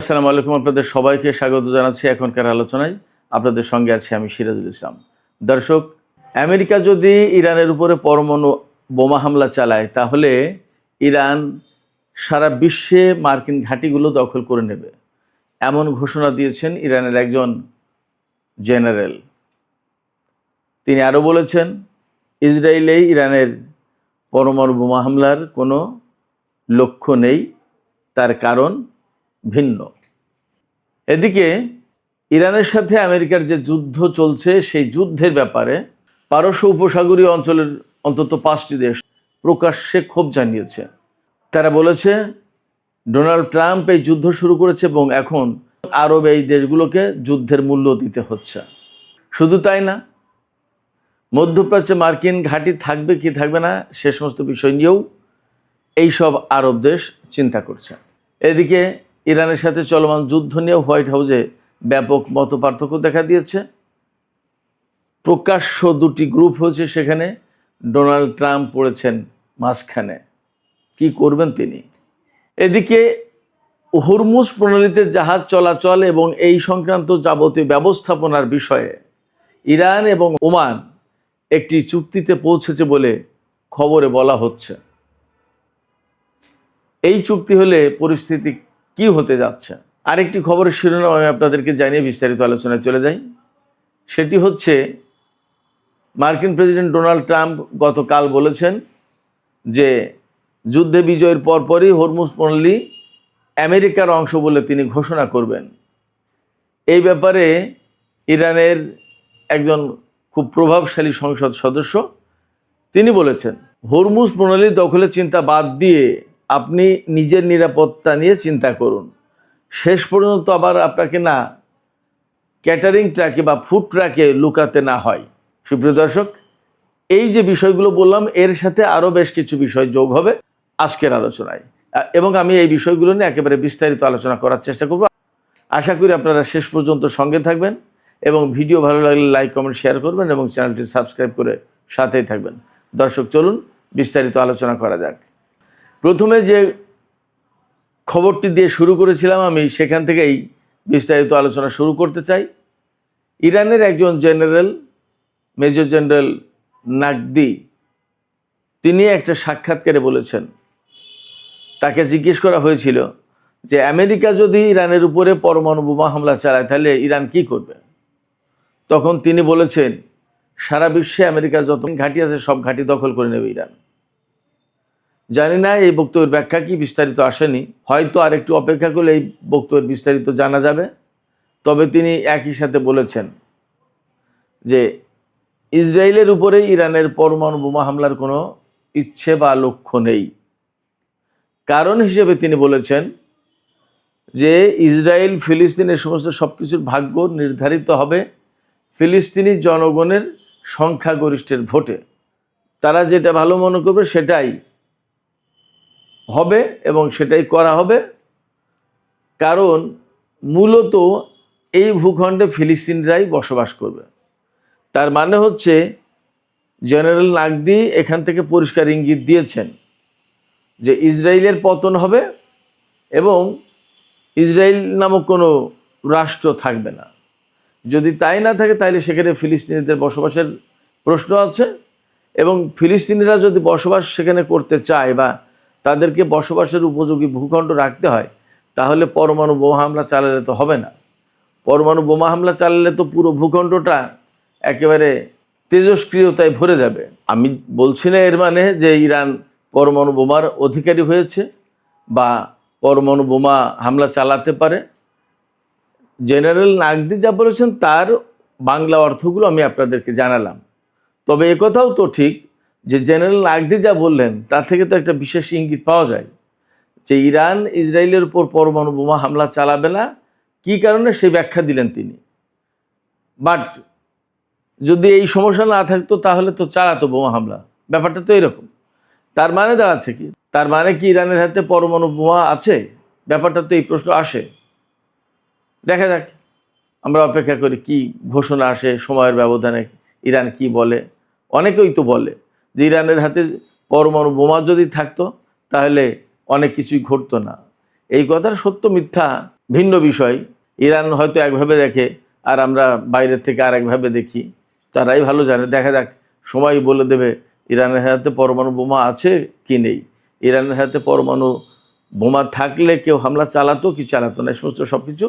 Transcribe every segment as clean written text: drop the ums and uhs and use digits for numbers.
আসসালামু আলাইকুম। আপনাদের সবাইকে স্বাগত জানাচ্ছি এখনকার আলোচনায়। আপনাদের সঙ্গে আছি আমি সিরাজুল ইসলাম। দর্শক, আমেরিকা যদি ইরানের উপরে পরমাণু বোমা হামলা চালায় তাহলে ইরান সারা বিশ্বে মার্কিন ঘাঁটিগুলো দখল করে নেবে, এমন ঘোষণা দিয়েছেন ইরানের একজন জেনারেল। তিনি আরও বলেছেন, ইসরায়েলে ইরানের পরমাণু বোমা হামলার কোনো লক্ষ্য নেই, তার কারণ ভিন্ন। এদিকে ইরানের সাথে আমেরিকার যে যুদ্ধ চলছে সেই যুদ্ধের ব্যাপারে পারস্য উপসাগরীয় অঞ্চলের অন্তত 5টি দেশ প্রকাশ্যে ক্ষোভ জানিয়েছে। তারা বলেছে ডোনাল্ড ট্রাম্প এই যুদ্ধ শুরু করেছে এবং এখন আরব এই দেশগুলোকে যুদ্ধের মূল্য দিতে হচ্ছে। শুধু তাই না, মধ্যপ্রাচ্যে মার্কিন ঘাঁটি থাকবে কি থাকবে না সে সমস্ত বিষয় নিয়েও এইসব আরব দেশ চিন্তা করছে। এদিকে ইরানের সাথে চলমান যুদ্ধ নিয়ে হোয়াইট হাউসে ব্যাপক মতপার্থক্য দেখা দিয়েছে। প্রকাশ্য দুটি গ্রুপ হয়েছে, সেখানে ডোনাল্ড ট্রাম্প পড়েছেন মাঝখানে। কি করবেন তিনি? এদিকে হরমুজ প্রণালীতে জাহাজ চলাচল এবং এই সংক্রান্ত যাবতীয় ব্যবস্থাপনার বিষয়ে ইরান এবং ওমান একটি চুক্তিতে পৌঁছেছে বলে খবরে বলা হচ্ছে। এই চুক্তি হলে পরিস্থিতি কি হতে যাচ্ছে? আরেকটি খবরের শিরোনাম আমি আপনাদেরকে জানিয়ে বিস্তারিত আলোচনায় চলে যাই। সেটি হচ্ছে, মার্কিন প্রেসিডেন্ট ডোনাল্ড ট্রাম্প গতকাল বলেছেন যে যুদ্ধে বিজয়ের পরপরই হরমুজ প্রণালী আমেরিকার অংশ বলে তিনি ঘোষণা করবেন। এই ব্যাপারে ইরানের একজন খুব প্রভাবশালী সংসদ সদস্য তিনি বলেছেন, হরমুজ প্রণালী দখলের চিন্তা বাদ দিয়ে আপনি নিজের নিরাপত্তা নিয়ে চিন্তা করুন। শেষ পর্যন্ত আবার আপনাকে না ক্যাটারিং ট্রাকে বা ফুড ট্রাকে লুকাতে না হয়। সুপ্রিয় দর্শক, এই যে বিষয়গুলো বললাম এর সাথে আরও বেশ কিছু বিষয় যোগ হবে আজকের আলোচনায়, এবং আমি এই বিষয়গুলো নিয়ে একেবারে বিস্তারিত আলোচনা করার চেষ্টা করব। আশা করি আপনারা শেষ পর্যন্ত সঙ্গে থাকবেন এবং ভিডিও ভালো লাগলে লাইক কমেন্ট শেয়ার করবেন এবং চ্যানেলটি সাবস্ক্রাইব করে সাথেই থাকবেন। দর্শক, চলুন বিস্তারিত আলোচনা করা যাক। প্রথমে যে খবরটি দিয়ে শুরু করেছিলাম আমি, সেখান থেকেই বিস্তারিত আলোচনা শুরু করতে চাই। ইরানের একজন জেনারেল, মেজর জেনারেল নাকদি, তিনি একটা সাক্ষাৎকারে বলেছেন, তাকে জিজ্ঞেস করা হয়েছিল যে আমেরিকা যদি ইরানের উপরে পরমাণু বোমা হামলা চালায় তাহলে ইরান কি করবে? তখন তিনি বলেছেন, সারা বিশ্বে আমেরিকার যত ঘাঁটি আছে সব ঘাঁটি দখল করে নেবে ইরান। জানি না এই বক্তব্যের ব্যাখ্যা কি, বিস্তারিত আসেনি, হয়তো আর একটু অপেক্ষা করলে এই বক্তব্যের বিস্তারিত জানা যাবে। তবে তিনি একই সাথে বলেছেন যে ইসরায়েলের উপরে ইরানের পরমাণু বোমা হামলার কোনো ইচ্ছে বা লক্ষ্য নেই। কারণ হিসেবে তিনি বলেছেন যে ইসরায়েল ফিলিস্তিনের সমস্ত সব কিছুর ভাগ্য নির্ধারিত হবে ফিলিস্তিনি জনগণের সংখ্যাগরিষ্ঠের ভোটে। তারা যেটা ভালো মনে করবে সেটাই হবে এবং সেটাই করা হবে। কারণ মূলত এই ভূখণ্ডে ফিলিস্তিনিরাই বসবাস করবে। তার মানে হচ্ছে জেনারেল নাকদি এখান থেকে পরিষ্কার ইঙ্গিত দিয়েছেন যে ইসরায়েলের পতন হবে এবং ইসরায়েল নামক কোনো রাষ্ট্র থাকবে না। যদি তাই না থাকে তাহলে সেখানে ফিলিস্তিনিদের বসবাসের প্রশ্ন আছে, এবং ফিলিস্তিনিরা যদি বসবাস সেখানে করতে চায় বা তাদেরকে বসবাসের উপযোগী ভূখণ্ড রাখতে হয় তাহলে পরমাণু বোমা হামলা চালালে তো হবে না। পরমাণু বোমা হামলা চালালে তো পুরো ভূখণ্ডটা একেবারে তেজস্ক্রিয়তায় ভরে যাবে। আমি বলছি না এর মানে যে ইরান পরমাণু বোমার অধিকারী হয়েছে বা পরমাণু বোমা হামলা চালাতে পারে। জেনারেল নাকদি যা বলেছেন তার বাংলা অর্থগুলো আমি আপনাদেরকে জানালাম। তবে একথাও তো ঠিক যে জেনারেল নাকদি যা বললেন তা থেকে তো একটা বিশেষ ইঙ্গিত পাওয়া যায় যে ইরান ইসরায়েলের উপর পরমাণু বোমা হামলা চালাবে না। কী কারণে সেই ব্যাখ্যা দিলেন তিনি। বাট যদি এই সমস্যা না থাকতো তাহলে তো চালাতো বোমা হামলা, ব্যাপারটা তো এরকম। তার মানে দাঁড়াচ্ছে কি, তার মানে কি ইরানের হাতে পরমাণু বোমা আছে? ব্যাপারটা তো এই প্রশ্ন আসে। দেখা যাক, আমরা অপেক্ষা করি কি ঘোষণা আসে, সময়ের ব্যবধানে ইরান কি বলে। অনেকেই তো বলে যে ইরানের হাতে পরমাণু বোমা যদি থাকতো তাহলে অনেক কিছুই ঘটতো না। এই কথার সত্য মিথ্যা ভিন্ন বিষয়। ইরান হয়তো একভাবে দেখে আর আমরা বাইরের থেকে আর একভাবে দেখি, তারাই ভালো জানে। দেখা যাক, সময় বলে দেবে ইরানের হাতে পরমাণু বোমা আছে কি নেই। ইরানের হাতে পরমাণু বোমা থাকলে কেউ হামলা চালাতো কি চালাতো না, সমস্ত সব কিছু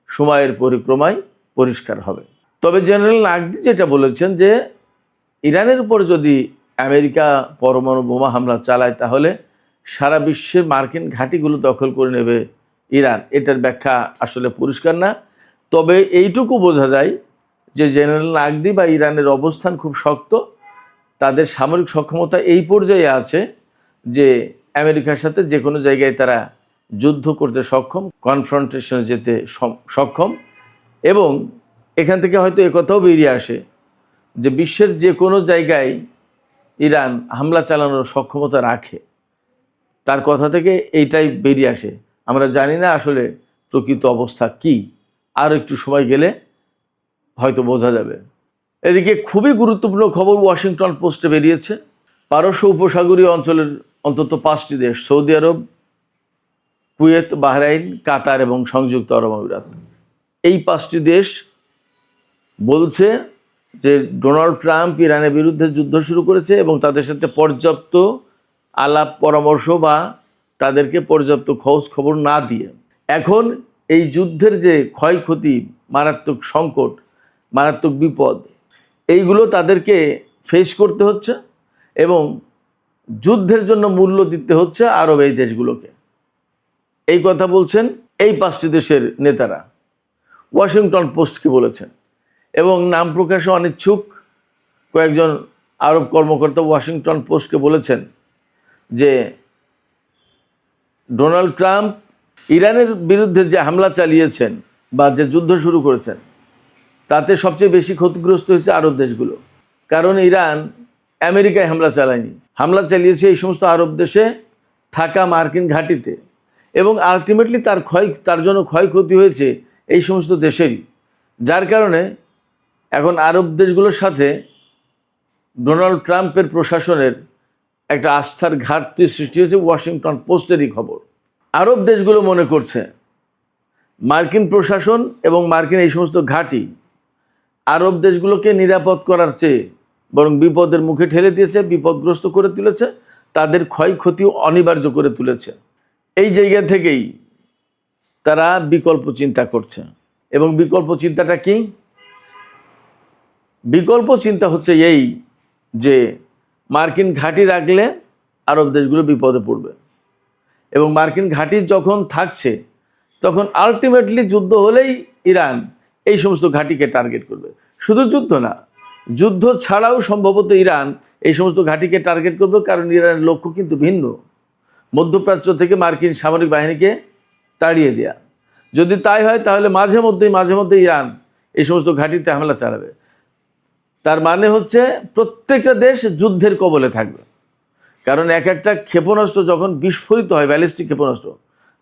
সময়ের পরিক্রমায় পরিষ্কার হবে। তবে জেনারেল নাকভি যেটা বলেছেন যে ইরানের উপর যদি আমেরিকা পরমাণু বোমা হামলা চালায় তাহলে সারা বিশ্বের মার্কিন ঘাঁটিগুলো দখল করে নেবে ইরান। এটার ব্যাখ্যা আসলে পরিষ্কার না। তবে এইটুকু বোঝা যায় যে জেনারেল নাকভি বা ইরানের অবস্থান খুব শক্ত, তাদের সামরিক সক্ষমতা এই পর্যায়ে আছে যে আমেরিকার সাথে যে কোনো জায়গায় তারা যুদ্ধ করতে সক্ষম, কনফ্রন্টেশনে যেতে সক্ষম। এবং এখান থেকে হয়তো একথাও বেরিয়ে আসে যে বিশ্বের যে কোনো জায়গায় ইরান হামলা চালানোর সক্ষমতা রাখে। তার কথা থেকে এইটাই বেরিয়ে আসে। আমরা জানি না আসলে প্রকৃত অবস্থা কি, আর একটু সময় গেলে হয়তো বোঝা যাবে। এদিকে খুবই গুরুত্বপূর্ণ খবর ওয়াশিংটন পোস্টে বেরিয়েছে। পারস্য উপসাগরীয় অঞ্চলের অন্তত 5টি দেশ, সৌদি আরব, কুয়েত, বাহরাইন, কাতার এবং সংযুক্ত আরব আমিরাত, এই 5টি দেশ বলছে যে ডোনাল্ড ট্রাম্প ইরানের বিরুদ্ধে যুদ্ধ শুরু করেছে এবং তাদের সাথে পর্যাপ্ত আলাপ পরামর্শ বা তাদেরকে পর্যাপ্ত খোঁজ খবর না দিয়ে এখন এই যুদ্ধের যে ক্ষয়ক্ষতি, মারাত্মক সংকট, মারাত্মক বিপদ, এইগুলো তাদেরকে ফেস করতে হচ্ছে এবং যুদ্ধের জন্য মূল্য দিতে হচ্ছে আরব এই দেশগুলোকে। এই কথা বলছেন এই 5টি দেশের নেতারা, ওয়াশিংটন পোস্টকে বলেছেন। এবং নাম প্রকাশে অনিচ্ছুক কয়েকজন আরব কর্মকর্তা ওয়াশিংটন পোস্টকে বলেছেন যে ডোনাল্ড ট্রাম্প ইরানের বিরুদ্ধে যে হামলা চালিয়েছেন বা যে যুদ্ধ শুরু করেছেন তাতে সবচেয়ে বেশি ক্ষতিগ্রস্ত হয়েছে আরব দেশগুলো। কারণ ইরান আমেরিকায় হামলা চালায়নি, হামলা চালিয়েছে এই সমস্ত আরব দেশে থাকা মার্কিন ঘাঁটিতে। এবং আলটিমেটলি তার জন্য ক্ষয়ক্ষতি হয়েছে এই সমস্ত দেশেরই। যার কারণে এখন আরব দেশগুলোর সাথে ডোনাল্ড ট্রাম্পের প্রশাসনের একটা আস্থার ঘাটতি সৃষ্টি হয়েছে। ওয়াশিংটন পোস্টেরই খবর। আরব দেশগুলো মনে করছে মার্কিন প্রশাসন এবং মার্কিন এই সমস্ত ঘাঁটি আরব দেশগুলোকে নিরাপদ করার চেয়ে বরং বিপদের মুখে ঠেলে দিয়েছে, বিপদগ্রস্ত করে তুলেছে, তাদের ক্ষয়ক্ষতিও অনিবার্য করে তুলেছে। এই জায়গা থেকেই তারা বিকল্প চিন্তা করছে। এবং বিকল্প চিন্তাটা কি? বিকল্প চিন্তা হচ্ছে এই যে মার্কিন ঘাঁটি রাখলে আরব দেশগুলো বিপদে পড়বে এবং মার্কিন ঘাঁটি যখন থাকছে তখন আলটিমেটলি যুদ্ধ হলেই ইরান এই সমস্ত ঘাঁটিকে টার্গেট করবে। শুধু যুদ্ধ না, যুদ্ধ ছাড়াও সম্ভবত ইরান এই সমস্ত ঘাঁটিকে টার্গেট করবে, কারণ ইরানের লক্ষ্য কিন্তু ভিন্ন। মধ্যপ্রাচ্য থেকে মার্কিন সামরিক বাহিনীকে তাড়িয়ে দেয়া। যদি তাই হয় তাহলে মাঝে মধ্যে ইরান এই সমস্ত ঘাঁটিতে হামলা চালাবে। তার মানে হচ্ছে প্রত্যেকটা দেশ যুদ্ধের কবলে থাকবে। কারণ এক একটা ক্ষেপণাস্ত্র যখন বিস্ফোরিত হয়, ব্যালিস্টিক ক্ষেপণাস্ত্র,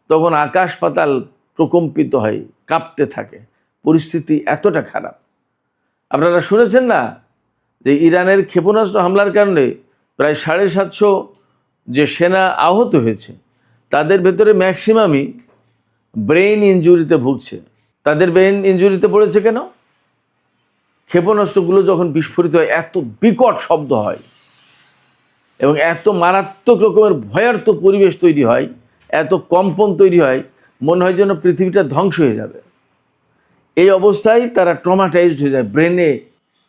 তখন আকাশ পাতাল প্রকম্পিত হয়, কাঁপতে থাকে। পরিস্থিতি এতটা খারাপ। আপনারা শুনেছেন না যে ইরানের ক্ষেপণাস্ত্র হামলার কারণে প্রায় 750 যে সেনা আহত হয়েছে, তাদের ভেতরে ম্যাক্সিমামই ব্রেইন ইনজুরিতে ভুগছে। তাদের ব্রেইন ইনজুরিতে পড়েছে কেন? ক্ষেপণাস্ত্রগুলো যখন বিস্ফোরিত হয় এত বিকট শব্দ হয় এবং এত মারাত্মক রকমের ভয়ার্থ পরিবেশ তৈরি হয়, এত কম্পন তৈরি হয়, মনে হয় যেন পৃথিবীটা ধ্বংস হয়ে যাবে। এই অবস্থায় তারা ট্রমাটাইজড হয়ে যায়, ব্রেনে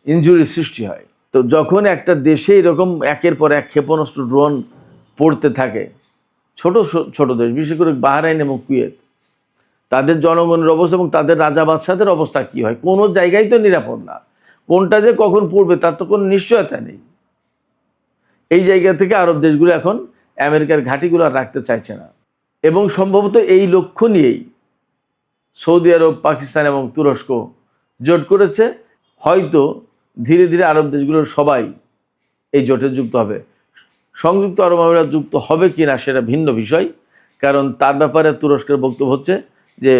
ইনজুরির সৃষ্টি হয়। তো যখন একটা দেশে এরকম একের পর এক ক্ষেপণাস্ত্র, ড্রোন পড়তে থাকে, ছোট ছোট দেশ, বিশেষ করে বাহরাইন এবং কুয়েত, তাদের জনগণের অবস্থা এবং তাদের রাজা বাদশাদের অবস্থা কী হয়? কোনো জায়গায় তো নিরাপদ না। কোনটা যে কখন পড়বে তার তো কোনো নিশ্চয়তা নেই। এই জায়গা থেকে আরব দেশগুলো এখন আমেরিকার ঘাঁটিগুলো আর রাখতে চাইছে না। এবং সম্ভবত এই লক্ষ্য নিয়েই সৌদি আরব, পাকিস্তান এবং তুরস্ক জোট করেছে। হয়তো ধীরে ধীরে আরব দেশগুলোর সবাই এই জোটে যুক্ত হবে। সংযুক্ত আরব আমিরাত যুক্ত হবে কি না সেটা ভিন্ন বিষয়, কারণ তার ব্যাপারে তুরস্কের বক্তব্য হচ্ছে যে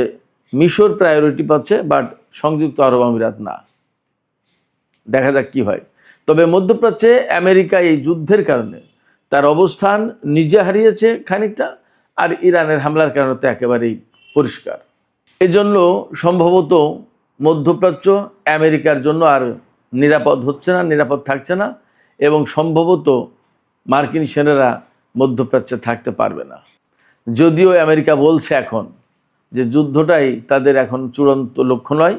মিশর প্রায়োরিটি পাচ্ছে, বাট সংযুক্ত আরব আমিরাত না। দেখা যাক কি হয়। তবে মধ্যপ্রাচ্যে আমেরিকা এই যুদ্ধের কারণে তার অবস্থান নিজে হারিয়েছে খানিকটা, আর ইরানের হামলার কারণে তো একেবারেই পরিষ্কার। এজন্য সম্ভবত মধ্যপ্রাচ্য আমেরিকার জন্য আর নিরাপদ হচ্ছে না, নিরাপদ থাকছে না, এবং সম্ভবত মার্কিন সেনারা মধ্যপ্রাচ্যে থাকতে পারবে না। যদিও আমেরিকা বলছে এখন যে যুদ্ধটাই তাদের এখন চূড়ান্ত লক্ষ্য নয়,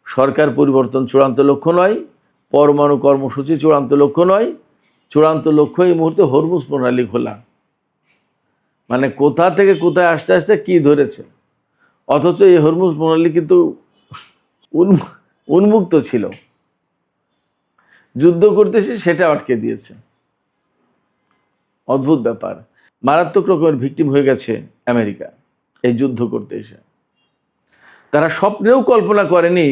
সরকার পরিবর্তন চূড়ান্ত লক্ষ্য নয়, পরমাণু কর্মসূচি চূড়ান্ত লক্ষ্য নয়, চূড়ান্ত লক্ষ্য এই মুহূর্তে হরমুজ প্রণালী খোলা। মানে কোথা থেকে কোথায় আস্তে আস্তে কি ধরেছে, অথচ এই হরমুজ প্রণালী কিন্তু উন্মুক্ত ছিল, যুদ্ধ করতেছে সেটা আটকে দিয়েছে। অদ্ভুত ব্যাপার। মারাত্মক রকমের ভিকটিম হয়ে গেছে আমেরিকা এই যুদ্ধ করতে এসে। তারা স্বপ্নেও কল্পনা করেনি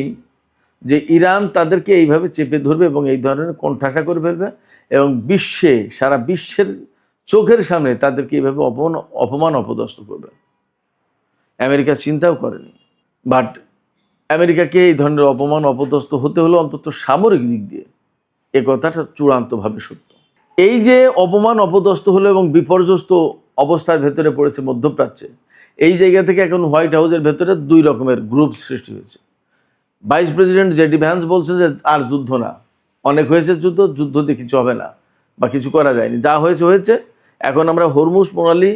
যে ইরান তাদেরকে এইভাবে চেপে ধরবে এবং এই ধরনের কোণঠাসা করে ফেলবে এবং সারা বিশ্বের চোখের সামনে তাদেরকে এইভাবে অপমান অপদস্থ করবে। আমেরিকা চিন্তাও করেনি। বাট আমেরিকাকে এই ধরনের অপমান অপদস্থ হতে হলো অন্তত সামরিক দিক দিয়ে, এ কথাটা চূড়ান্তভাবে সত্য। এই যে অপমান অপদস্থ হলো এবং বিপর্যস্ত অবস্থার ভেতরে পড়েছে মধ্যপ্রাচ্যে, এই জায়গা থেকে এখন হোয়াইট হাউসের ভেতরে দুই রকমের গ্রুপ সৃষ্টি হয়েছে। ভাইস প্রেসিডেন্ট জেডি ভ্যান্স বলছে যে আর যুদ্ধ না, অনেক হয়েছে যুদ্ধ দিয়ে কিছু হবে না বা কিছু করা যায়নি, যা হয়েছে হয়েছে, এখন আমরা হরমুজ প্রণালী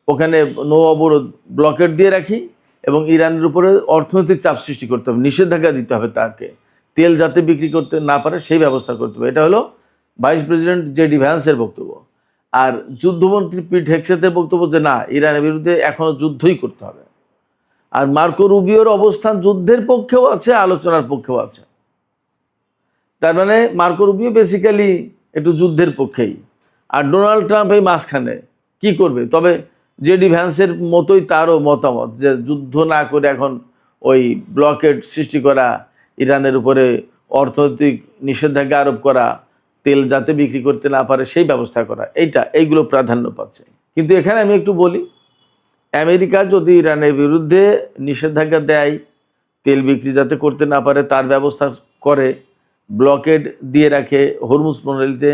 ওখানে নৌ অবরোধ ব্লকেট দিয়ে রাখি এবং ইরানের উপরে অর্থনৈতিক চাপ সৃষ্টি করতে হবে, নিষেধাজ্ঞা দিতে হবে, তাকে তেল যাতে বিক্রি করতে না পারে সেই ব্যবস্থা করতে হবে। এটা হলো ভাইস প্রেসিডেন্ট জেডি ভ্যান্সের বক্তব্য। আর যুদ্ধমন্ত্রী পিট হেগসেথের বক্তব্য যে না, ইরানের বিরুদ্ধে এখনও যুদ্ধই করতে হবে। আর মার্কো রুবিওর অবস্থান যুদ্ধের পক্ষেও আছে, আলোচনার পক্ষেও আছে। তার মানে মার্কো রুবিও বেসিক্যালি একটু যুদ্ধের পক্ষেই, আর ডোনাল্ড ট্রাম্প এই মাঝখানে কি করবে। তবে জেডি ভ্যান্সের মতোই তারও মতামত যে যুদ্ধ না করে এখন ওই ব্লকেট সৃষ্টি করা, ইরানের উপরে অর্থনৈতিক নিষেধাজ্ঞা আরোপ করা, তেল যাতে বিক্রি করতে না পারে সেই ব্যবস্থা করা, এইগুলো প্রাধান্য পাচ্ছে। কিন্তু এখানে আমি একটু বলি, আমেরিকা যদি ইরানের বিরুদ্ধে নিষেধাজ্ঞা দেয়, তেল বিক্রি যাতে করতে না পারে তার ব্যবস্থা করে, ব্লকেড দিয়ে রাখে হরমুজ প্রণালীতে,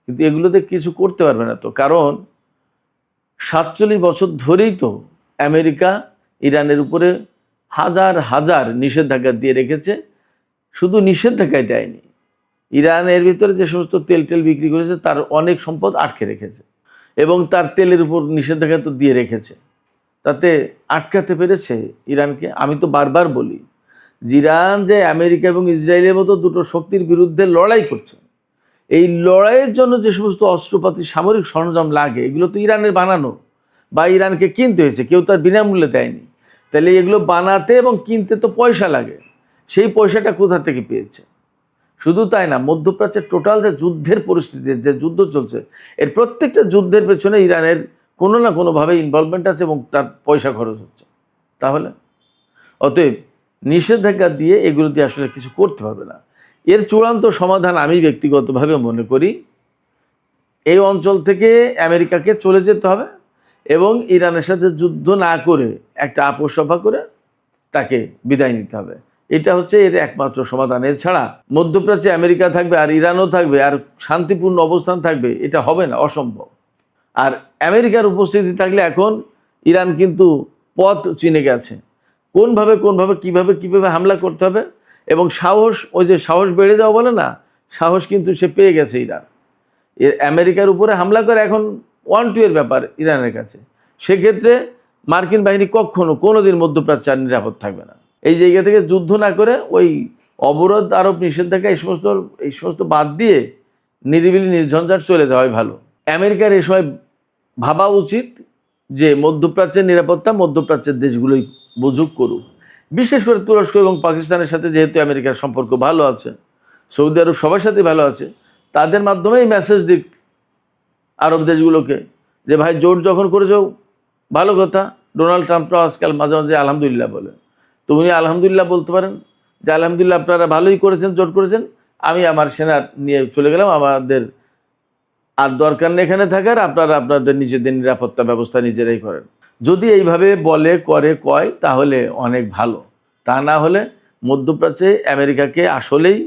কিন্তু এগুলোতে কিছু করতে পারবে না। তো কারণ 47 বছর ধরেই তো আমেরিকা ইরানের উপরে হাজার হাজার নিষেধাজ্ঞা দিয়ে রেখেছে। শুধু নিষেধাজ্ঞাই দেয়নি, ইরানের ভিতরে যে সমস্ত তেল বিক্রি করেছে তার অনেক সম্পদ আটকে রেখেছে এবং তার তেলের উপর নিষেধাজ্ঞা তো দিয়ে রেখেছে। তাতে আটকাতে পেরেছে ইরানকে। আমি তো বারবার বলি যে ইরান যে আমেরিকা এবং ইসরায়েলের মতো দুটো শক্তির বিরুদ্ধে লড়াই করছে, এই লড়াইয়ের জন্য যে সমস্ত অস্ত্রপাতি সামরিক সরঞ্জাম লাগে এগুলো তো ইরানের বানানো বা ইরানকে কিনতে হয়েছে, কেউ তার বিনামূল্যে দেয়নি। তাহলে এগুলো বানাতে এবং কিনতে তো পয়সা লাগে, সেই পয়সাটা কোথা থেকে পেয়েছে? শুধু তাই না, মধ্যপ্রাচ্যের টোটাল যে যুদ্ধের পরিস্থিতি, যে যুদ্ধ চলছে, এর প্রত্যেকটা যুদ্ধের পেছনে ইরানের কোনো না কোনোভাবে ইনভলভমেন্ট আছে এবং তার পয়সা খরচ হচ্ছে। তাহলে অতএব নিষেধাজ্ঞা দিয়ে এগুলো দিয়ে আসলে কিছু করতে পারবে না। এর চূড়ান্ত সমাধান আমি ব্যক্তিগতভাবে মনে করি এই অঞ্চল থেকে আমেরিকাকে চলে যেতে হবে এবং ইরানের সাথে যুদ্ধ না করে একটা আপোষ সভা করে তাকে বিদায় নিতে হবে। এটা হচ্ছে এর একমাত্র সমাধান। এছাড়া মধ্যপ্রাচ্যে আমেরিকা থাকবে আর ইরানও থাকবে আর শান্তিপূর্ণ অবস্থান থাকবে, এটা হবে না, অসম্ভব। আর আমেরিকার উপস্থিতি থাকলে এখন ইরান কিন্তু পথ চিনে গেছে, কোনভাবে কিভাবে হামলা করতে হবে এবং সাহস, ওই যে সাহস বেড়ে যাওয়া বলে না, সাহস কিন্তু সে পেয়ে গেছে ইরান। আমেরিকার উপরে হামলা করে এখন 1-2 এর ব্যাপার ইরানের কাছে। সেক্ষেত্রে মার্কিন বাহিনী কোনোদিন মধ্যপ্রাচ্যে আর নিরাপদ থাকবে না। এই জায়গা থেকে যুদ্ধ না করে ওই অবরোধ আরোপ নিষেধাজ্ঞা এই সমস্ত বাদ দিয়ে নিরিবিলি নির্ঝঞ্ঝাট চলে যাওয়াই ভালো। আমেরিকার এই সময় ভাবা উচিত যে মধ্যপ্রাচ্যের নিরাপত্তা মধ্যপ্রাচ্যের দেশগুলোই বুঝুক, করুক। বিশেষ করে তুরস্ক এবং পাকিস্তানের সাথে যেহেতু আমেরিকার সম্পর্ক ভালো আছে, সৌদি আরব সবার সাথে ভালো আছে, তাদের মাধ্যমেই মেসেজ দিক আরব দেশগুলোকে যে ভাই জোট যখন করেছো ভালো কথা। ডোনাল্ড ট্রাম্পরাও আজকাল মাঝে মাঝে আলহামদুলিল্লাহ বলে, তো উনি আলহামদুলিল্লাহ বলতে পারেন যে আলহামদুলিল্লাহ আপনারা ভালোই করেছেন, জোট করেছেন, আমি আমার সেনা নিয়ে চলে গেলাম, আমাদের আর দরকার নেই এখানে থাকার, আপনারা আপনাদের নিজেদের নিরাপত্তা ব্যবস্থা নিজেরাই করেন। যদি এইভাবে বলে কয় তাহলে অনেক ভালো। তা না হলে মধ্যপ্রাচ্যে আমেরিকাকে আসলেই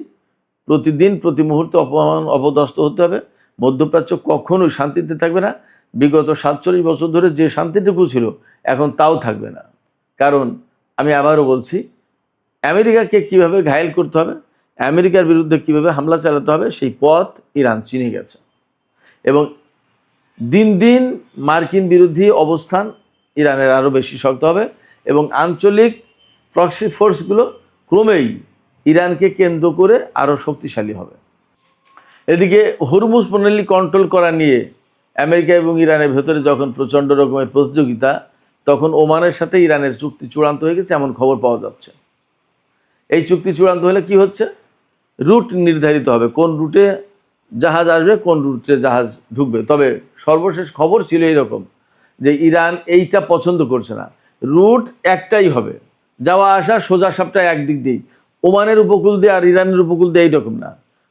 প্রতিদিন প্রতি মুহূর্তে অপমান অপদস্থ হতে হবে। মধ্যপ্রাচ্য কখনোই শান্তিতে থাকবে না। বিগত 47 বছর ধরে যে শান্তিটুকু ছিল এখন তাও থাকবে না। কারণ আমি আবারও বলছি, আমেরিকাকে কিভাবে ঘায়েল করতে হবে, আমেরিকার বিরুদ্ধে কিভাবে হামলা চালাতে হবে, সেই পথ ইরান চিনে গেছে। এবং দিন দিন মার্কিন বিরোধী অবস্থান ইরানের আরও বেশি শক্ত হবে এবং আঞ্চলিক প্রক্সি ফোর্সগুলো ক্রমেই ইরানকে কেন্দ্র করে আরও শক্তিশালী হবে। এদিকে হরমুজ প্রণালী কন্ট্রোল করা নিয়ে আমেরিকা এবং ইরানের ভেতরে যখন প্রচণ্ড রকমের প্রতিযোগিতা, তখন ওমানের সাথে ইরানের চুক্তি চূড়ান্ত হয়ে গেছে এমন খবর পাওয়া যাচ্ছে। এই চুক্তি চূড়ান্ত হলে কি হচ্ছে, রুট নির্ধারিত হবে, কোন রুটে জাহাজ আসবে, কোন রুটে জাহাজ ঢুকবে। তবে সর্বশেষ খবর ছিল এইরকম যে ইরান এইটা পছন্দ করছে না, রুট একটাই হবে, যাওয়া আসা সোজা সাপটা একদিক দিয়েই, ওমানের উপকূল দিয়ে আর ইরানের উপকূল দিয়ে এইরকম না,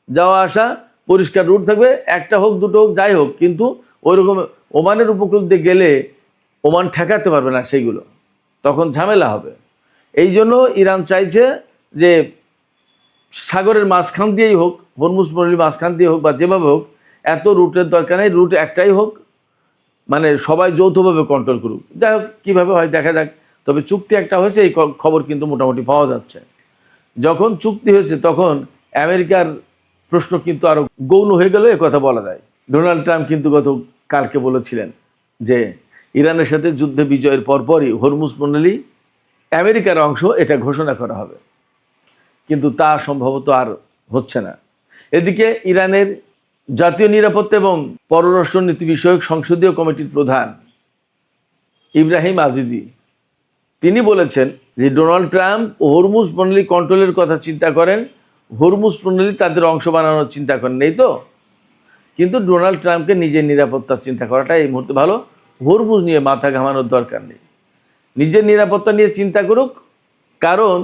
যাওয়া আসা পরিষ্কার রুট থাকবে, একটা হোক দুটো হোক যাই হোক, কিন্তু ওইরকম ওমানের উপকূল দিয়ে গেলে ওমান ঠেকাতে পারবে না সেইগুলো, তখন ঝামেলা হবে। এই জন্য ইরান চাইছে যে সাগরের মাঝখান দিয়েই হোক, হরমুজ প্রণালীর মাঝখান দিয়ে হোক বা যেভাবে হোক, এত রুটের দরকার নেই, রুট একটাই হোক, মানে সবাই যৌথভাবে কন্ট্রোল করুক। যাই হোক, কীভাবে হয় দেখা যাক। তবে চুক্তি একটা হয়েছে, এই খবর কিন্তু মোটামুটি পাওয়া যাচ্ছে। যখন চুক্তি হয়েছে তখন আমেরিকার প্রশ্ন কিন্তু আরও গৌণ হয়ে গেল, কথা বলা যায়। ডোনাল্ড ট্রাম্প কিন্তু কালকে বলেছিলেন যে ইরানের সাথে যুদ্ধে বিজয়ের পরপরই হরমুজ প্রণালী আমেরিকার অংশ, এটা ঘোষণা করা হবে, কিন্তু তা সম্ভবত আর হচ্ছে না। এদিকে ইরানের জাতীয় নিরাপত্তা এবং পররাষ্ট্রনীতি বিষয়ক সংসদীয় কমিটির প্রধান ইব্রাহিম আজিজি তিনি বলেছেন যে ডোনাল্ড ট্রাম্প হরমুজ প্রণালী কন্ট্রোলের কথা চিন্তা করেন, হরমুজ প্রণালী তাদের অংশ বানানোর চিন্তা করেন নেই তো। কিন্তু ডোনাল্ড ট্রাম্পকে নিজের নিরাপত্তার চিন্তা করাটা এই মুহূর্তে ভালো, হরমুজ নিয়ে মাথা ঘামানোর দরকার নেই, নিজের নিরাপত্তা নিয়ে চিন্তা করুক। কারণ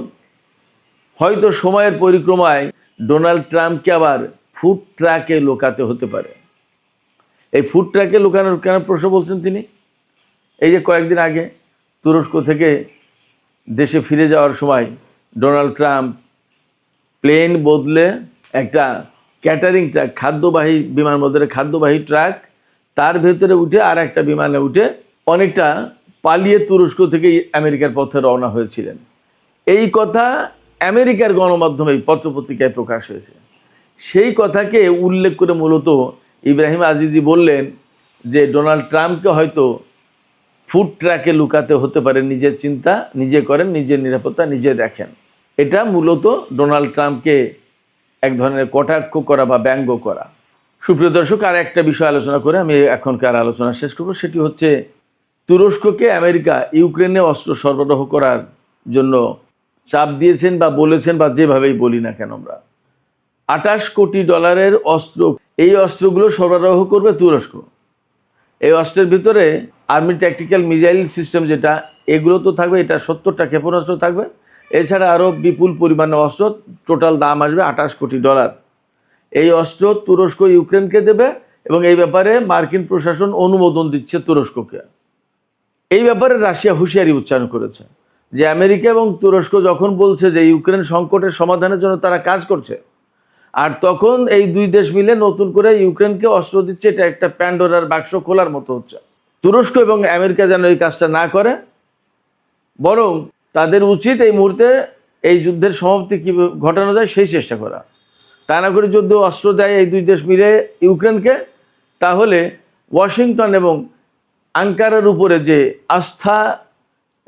হয়তো সময়ের পরিক্রমায় ডোনাল্ড ট্রাম্পকে আবার ফুড ট্রাকে লোকাতে হতে পারে। এই ফুড ট্রাকে লোকানোর কেন প্রশ্ন বলছেন তিনি, এই যে কয়েকদিন আগে তুরস্ক থেকে দেশে ফিরে যাওয়ার সময় ডোনাল্ড ট্রাম্প প্লেন বদলে একটা ক্যাটারিং ট্রাক, খাদ্যবাহী বিমান বদলে খাদ্যবাহী ট্রাক, তার ভেতরে উঠে আর একটা বিমানে উঠে অনেকটা পালিয়ে তুরস্ক থেকে আমেরিকার পথে রওনা হয়েছিলেন। এই কথা আমেরিকার গণমাধ্যমে পত্রপত্রিকায় প্রকাশ হয়েছে। সেই কথাকে উল্লেখ করে মূলত ইব্রাহিম আজিজি বললেন যে ডোনাল্ড ট্রাম্পকে হয়তো ফুড ট্রাকে লুকাতে হতে পারে, নিজের চিন্তা নিজে করেন, নিজের নিরাপত্তা নিজে দেখেন। এটা মূলত ডোনাল্ড ট্রাম্পকে এক ধরনের কটাক্ষ করা বা ব্যঙ্গ করা। সুপ্রিয় দর্শক, আর একটা বিষয় আলোচনা করে আমি এখনকার আলোচনা শেষ করব। সেটি হচ্ছে তুরস্ককে আমেরিকা ইউক্রেনে অস্ত্র সরবরাহ করার জন্য চাপ দিয়েছেন বা বলেছেন, বা যেভাবেই বলি না কেন আমরা, $28 কোটি অস্ত্র, এই অস্ত্রগুলো সরবরাহ করবে তুরস্ক। এই অস্ত্রের ভিতরে আর্মি ট্যাকটিক্যাল মিসাইল সিস্টেম যেটা, এগুলো তো থাকবে, এটা 70টা ক্ষেপণাস্ত্র থাকবে, এছাড়া আরও বিপুল পরিমাণে অস্ত্র, টোটাল দাম আসবে $28 কোটি। এই অস্ত্র তুরস্ক ইউক্রেনকে দেবে এবং এই ব্যাপারে মার্কিন প্রশাসন অনুমোদন দিচ্ছে তুরস্ককে। এই ব্যাপারে রাশিয়া হুঁশিয়ারি উচ্চারণ করেছে যে আমেরিকা এবং তুরস্ক যখন বলছে যে ইউক্রেন সংকটের সমাধানের জন্য তারা কাজ করছে, আর তখন এই দুই দেশ মিলে নতুন করে ইউক্রেনকে অস্ত্র দিচ্ছে, এটা একটা প্যান্ডোরার বাক্স খোলার মতো হচ্ছে। তুরস্ক এবং আমেরিকা যেন এই কাজটা না করে, বরং তাদের উচিত এই মুহূর্তে এই যুদ্ধের সমাপ্তি কী ঘটানো যায় সেই চেষ্টা করা। তা না করে যদি অস্ত্র দেয় এই দুই দেশ মিলে ইউক্রেনকে, তাহলে ওয়াশিংটন এবং আঙ্কারার উপরে যে আস্থা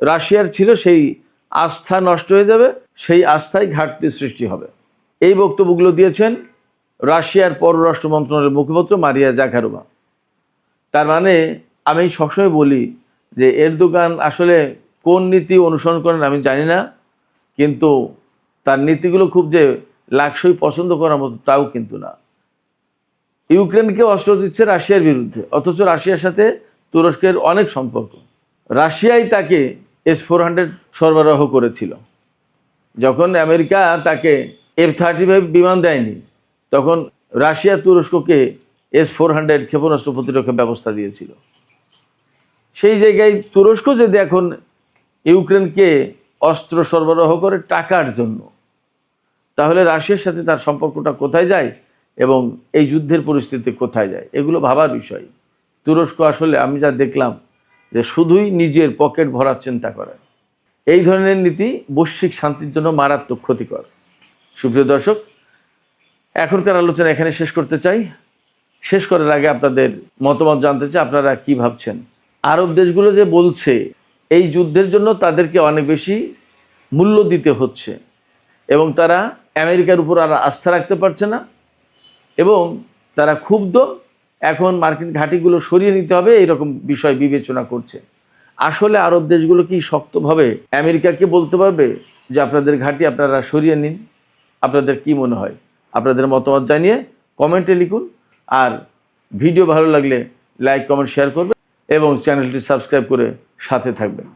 রাশিয়ার ছিল, সেই আস্থা নষ্ট হয়ে যাবে, সেই আস্থায় ঘাটতি সৃষ্টি হবে। এই বক্তব্যগুলো দিয়েছেন রাশিয়ার পররাষ্ট্র মন্ত্রণালয়ের মুখপাত্র মারিয়া জাখারোভা। তার মানে আমি সবসময় বলি যে এরদোগান আসলে কোন নীতি অনুসরণ করেন আমি জানি না, কিন্তু তার নীতিগুলো খুব যে লাকসই পছন্দ করার মতো তাও কিন্তু না। ইউক্রেনকে অস্ত্র দিচ্ছে রাশিয়ার বিরুদ্ধে, অথচ রাশিয়ার সাথে তুরস্কের অনেক সম্পর্ক। রাশিয়াই তাকে S-400 সরবরাহ করেছিল। যখন আমেরিকা তাকে F-35 বিমান দেয়নি, তখন রাশিয়া তুরস্ককে S-400 ক্ষেপণাস্ত্র প্রতিরক্ষা ব্যবস্থা দিয়েছিল। সেই জায়গায় তুরস্ক যদি এখন ইউক্রেনকে অস্ত্র সরবরাহ করে টাকার জন্য, তাহলে রাশিয়ার সাথে তার সম্পর্কটা কোথায় যায় এবং এই যুদ্ধের পরিস্থিতি কোথায় যায়, এগুলো ভাবার বিষয়। তুরস্ক আসলে আমি যা দেখলাম যে শুধুই নিজের পকেট ভরার চিন্তা করে। এই ধরনের নীতি বৈশ্বিক শান্তির জন্য মারাত্মক ক্ষতিকর। সুপ্রিয় দর্শক, এখনকার আলোচনা এখানে শেষ করতে চাই। শেষ করার আগে আপনাদের মতামত জানতে চাই, আপনারা কি ভাবছেন? আরব দেশগুলো যে বলছে এই যুদ্ধের জন্য তাদেরকে অনেক বেশি মূল্য দিতে হচ্ছে এবং তারা আমেরিকার উপর আর আস্থা রাখতে পারছে না এবং তারা ক্ষুব্ধ, এখন মার্কিন ঘাঁটিগুলো সরিয়ে নিতে হবে এইরকম বিষয় বিবেচনা করছে। আসলে আরব দেশগুলো কি শক্তভাবে আমেরিকাকে বলতে পারবে যে আপনাদের ঘাঁটি আপনারা সরিয়ে নিন? আপনাদের কি মনে হয়? আপনাদের মতামত জানিয়ে কমেন্টে লিখুন। আর ভিডিও ভালো লাগলে লাইক, কমেন্ট, শেয়ার করবেন এবং চ্যানেলটি সাবস্ক্রাইব করে সাথে থাকবেন।